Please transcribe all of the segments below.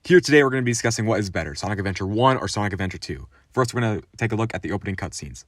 Here today we're going to be discussing what is better, Sonic Adventure 1 or Sonic Adventure 2. First we're going to take a look at the opening cutscenes.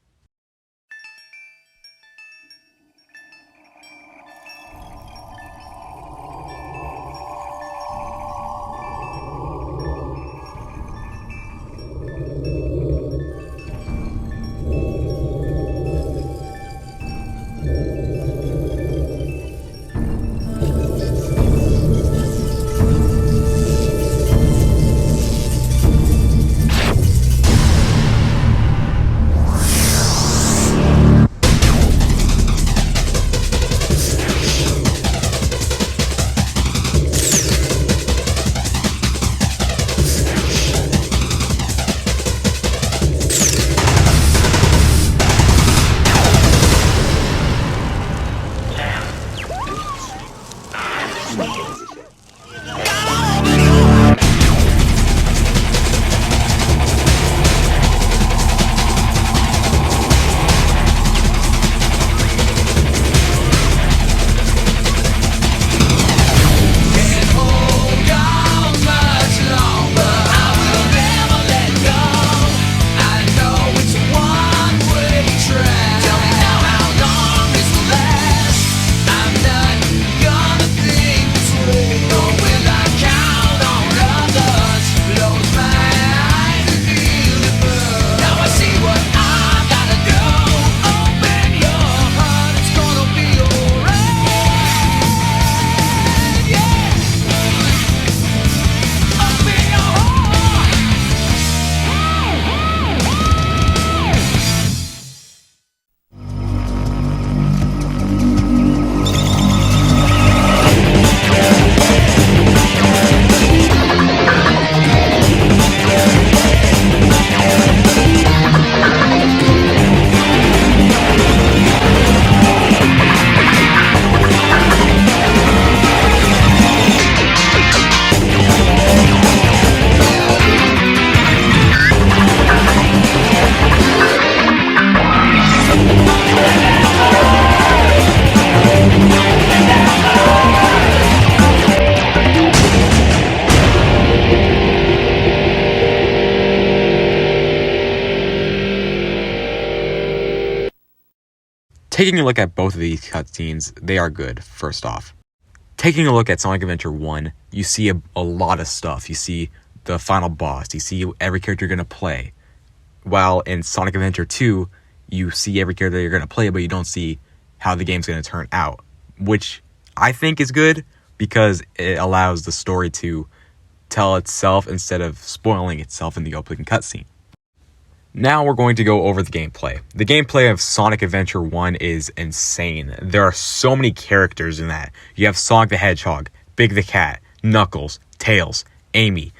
Taking a look at both of these cutscenes, they are good, first off. Taking a look at Sonic Adventure 1, you see a lot of stuff. You see the final boss, you see every character you're going to play. While in Sonic Adventure 2, you see every character you're going to play, but you don't see how the game's going to turn out. Which I think is good, because it allows the story to tell itself instead of spoiling itself in the opening cutscene. Now we're going to go over the gameplay. The gameplay of Sonic Adventure 1 is insane. There are so many characters in that. You have Sonic the Hedgehog, Big the Cat, Knuckles, Tails, Amy,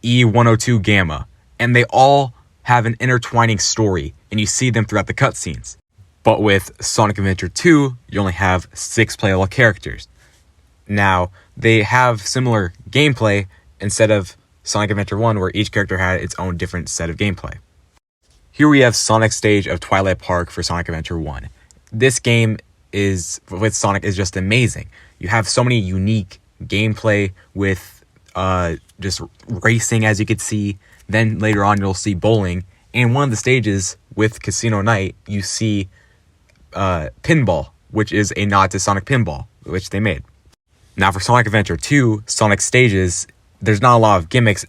E102 Gamma, and they all have an intertwining story, and you see them throughout the cutscenes. But with Sonic Adventure 2, you only have 6 playable characters. Now, they have similar gameplay instead of Sonic Adventure 1, where each character had its own different set of gameplay. Here we have Sonic's stage of Twilight Park for Sonic Adventure 1. This game with Sonic is just amazing. You have so many unique gameplay with just racing, as you could see. Then later on you'll see bowling. And one of the stages with Casino Night, you see pinball, which is a nod to Sonic Pinball, which they made. Now for Sonic Adventure 2, Sonic stages, there's not a lot of gimmicks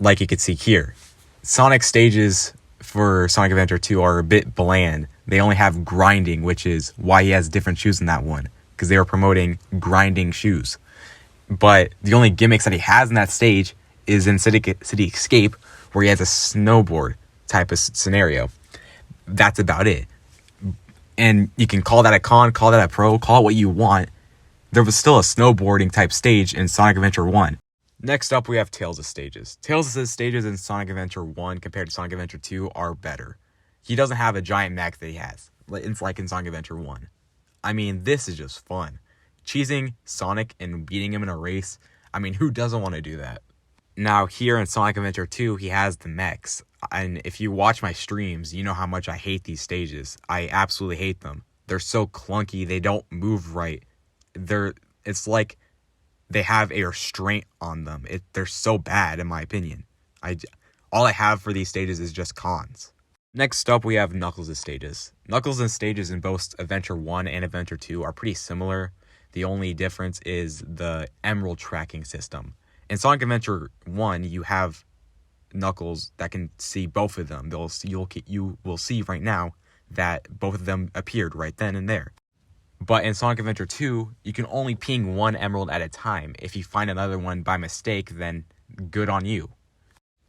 like you could see here. Sonic stages for Sonic Adventure 2 are a bit bland. They only have grinding, which is why he has different shoes in that one, because they were promoting grinding shoes. But the only gimmicks that he has in that stage is in City Escape, where he has a snowboard type of scenario. That's about it. And you can call that a con, call that a pro, call it what you want. There was still a snowboarding type stage in Sonic Adventure 1. Next up, we have Tails' stages. Tails' stages in Sonic Adventure 1 compared to Sonic Adventure 2 are better. He doesn't have a giant mech that he has. It's like in Sonic Adventure 1. I mean, this is just fun. Cheesing Sonic and beating him in a race, I mean, who doesn't want to do that? Now, here in Sonic Adventure 2, he has the mechs. And if you watch my streams, you know how much I hate these stages. I absolutely hate them. They're so clunky, they don't move right. It's like they have a restraint on them. They're so bad, in my opinion. All I have for these stages is just cons. Next up, we have Knuckles' stages. Knuckles' stages in both Adventure 1 and Adventure 2 are pretty similar. The only difference is the emerald tracking system. In Sonic Adventure 1, you have Knuckles that can see both of them. You will see right now that both of them appeared right then and there. But in Sonic Adventure 2, you can only ping one emerald at a time. If you find another one by mistake, then good on you.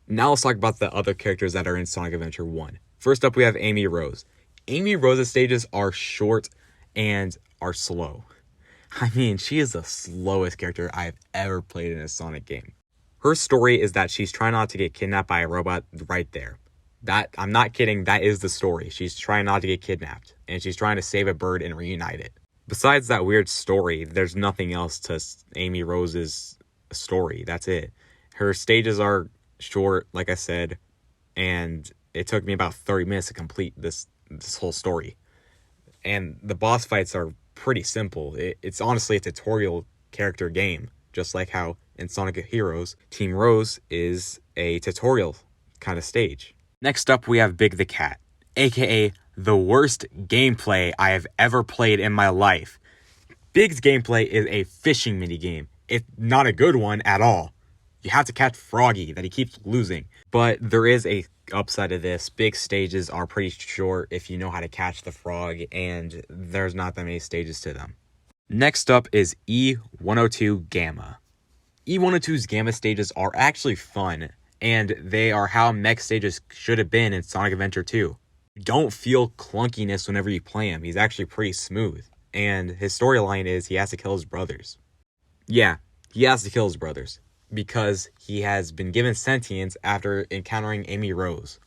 Now let's talk about the other characters that are in Sonic Adventure 1. First up, we have Amy Rose. Amy Rose's stages are short and are slow. I mean, she is the slowest character I've ever played in a Sonic game. Her story is that she's trying not to get kidnapped by a robot right there. I'm not kidding, that is the story. She's trying not to get kidnapped, and she's trying to save a bird and reunite it. Besides that weird story, there's nothing else to Amy Rose's story. That's it. Her stages are short, like I said, and it took me about 30 minutes to complete this whole story. And the boss fights are pretty simple. It's honestly a tutorial character game, just like how in Sonic Heroes, Team Rose is a tutorial kind of stage. Next up, we have Big the Cat, aka the worst gameplay I have ever played in my life. Big's gameplay is a fishing minigame. It's not a good one at all. You have to catch Froggy that he keeps losing. But there is a upside to this. Big stages are pretty short if you know how to catch the frog, and there's not that many stages to them. Next up is E102 Gamma. E102's Gamma stages are actually fun, and they are how mech stages should have been in Sonic Adventure 2. You don't feel clunkiness whenever you play him. He's actually pretty smooth. And his storyline is he has to kill his brothers. Yeah, he has to kill his brothers, because he has been given sentience after encountering Amy Rose.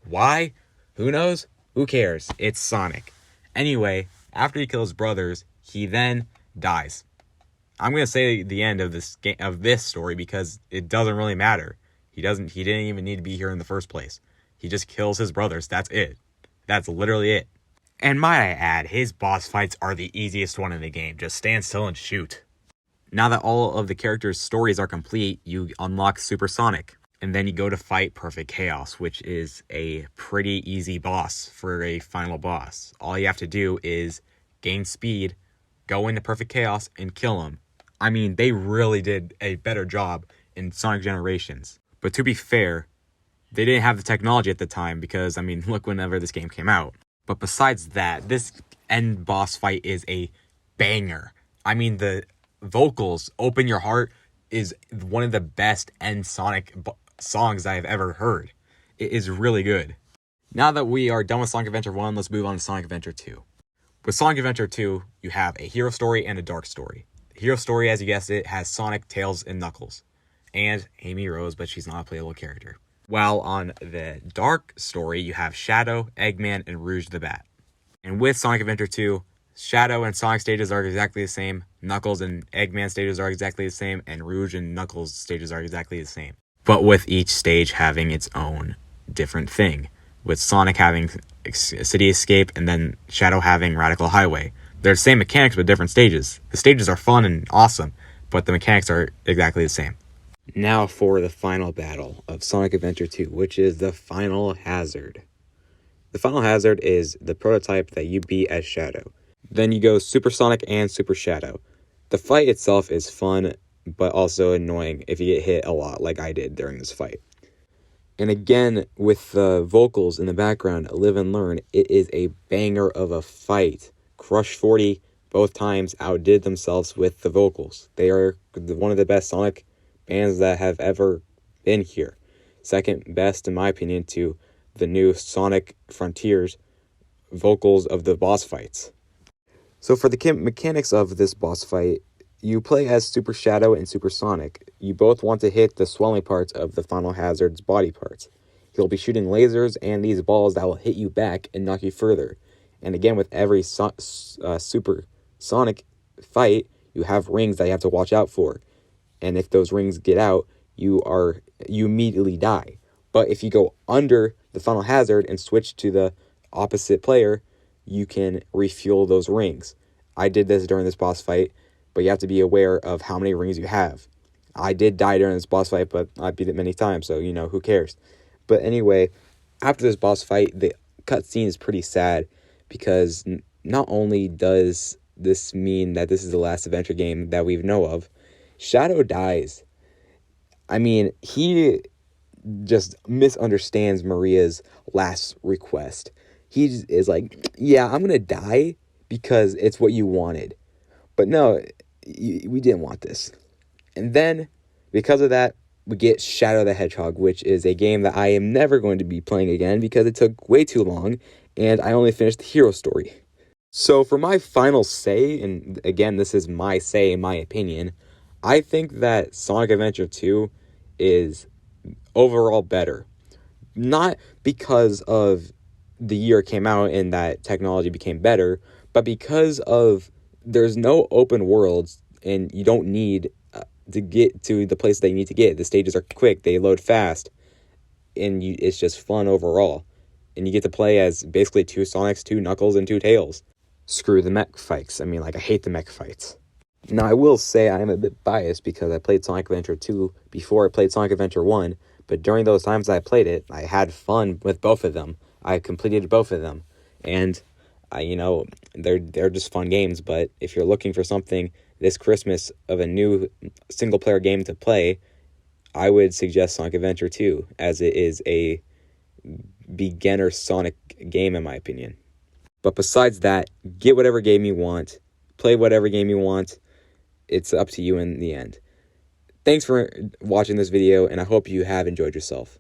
Why? Who knows? Who cares? It's Sonic. Anyway, after he kills brothers, he then dies. I'm going to say the end of this story because it doesn't really matter. He didn't even need to be here in the first place. He just kills his brothers. That's it. That's literally it. And might I add, his boss fights are the easiest one in the game. Just stand still and shoot. Now that all of the characters' stories are complete, you unlock Super Sonic. And then you go to fight Perfect Chaos, which is a pretty easy boss for a final boss. All you have to do is gain speed, go into Perfect Chaos, and kill him. I mean, they really did a better job in Sonic Generations. But to be fair, they didn't have the technology at the time because, I mean, look whenever this game came out. But besides that, this end boss fight is a banger. I mean, the vocals, Open Your Heart, is one of the best end Sonic songs I have ever heard. It is really good. Now that we are done with Sonic Adventure 1, let's move on to Sonic Adventure 2. With Sonic Adventure 2, you have a hero story and a dark story. The hero story, as you guessed it, has Sonic, Tails, and Knuckles. And Amy Rose, but she's not a playable character. While on the dark story, you have Shadow, Eggman, and Rouge the Bat. And with Sonic Adventure 2, Shadow and Sonic stages are exactly the same, Knuckles and Eggman stages are exactly the same, and Rouge and Knuckles stages are exactly the same. But with each stage having its own different thing. With Sonic having City Escape, and then Shadow having Radical Highway. They're the same mechanics, but different stages. The stages are fun and awesome, but the mechanics are exactly the same. Now for the final battle of Sonic Adventure 2, which is the Final Hazard. The Final Hazard is the prototype that you beat as Shadow. Then you go Super Sonic and Super Shadow. The fight itself is fun, but also annoying if you get hit a lot, like I did during this fight. And again, with the vocals in the background, Live and Learn, it is a banger of a fight. Crush 40 both times outdid themselves with the vocals. They are one of the best Sonic bands that have ever been here. Second best, in my opinion, to the new Sonic Frontiers vocals of the boss fights. So for the mechanics of this boss fight, you play as Super Shadow and Super Sonic. You both want to hit the swelling parts of the Final Hazard's body parts. He'll be shooting lasers and these balls that will hit you back and knock you further. And again, with every Super Sonic fight, you have rings that you have to watch out for. And if those rings get out, you immediately die. But if you go under the Final Hazard and switch to the opposite player, you can refuel those rings. I did this during this boss fight, but you have to be aware of how many rings you have. I did die during this boss fight, but I beat it many times, so, you know, who cares? But anyway, after this boss fight, the cutscene is pretty sad because not only does this mean that this is the last adventure game that we know of, Shadow dies. I mean, he just misunderstands Maria's last request. He is like, yeah, I'm going to die because it's what you wanted. But no, we didn't want this. And then, because of that, we get Shadow the Hedgehog, which is a game that I am never going to be playing again because it took way too long, and I only finished the hero story. So for my final say, and again, this is my say, my opinion, I think that Sonic Adventure 2 is overall better. Not because of the year it came out and that technology became better, but because of there's no open worlds and you don't need to get to the place that you need to get. The stages are quick, they load fast, and it's just fun overall. And you get to play as basically 2 Sonics, 2 Knuckles, and 2 Tails. Screw the mech fights. I mean, like, I hate the mech fights. Now, I will say I am a bit biased because I played Sonic Adventure 2 before I played Sonic Adventure 1, but during those times I played it, I had fun with both of them. I completed both of them. And, you know, they're just fun games, but if you're looking for something this Christmas of a new single-player game to play, I would suggest Sonic Adventure 2, as it is a beginner Sonic game, in my opinion. But besides that, get whatever game you want, play whatever game you want. It's up to you in the end. Thanks for watching this video, and I hope you have enjoyed yourself.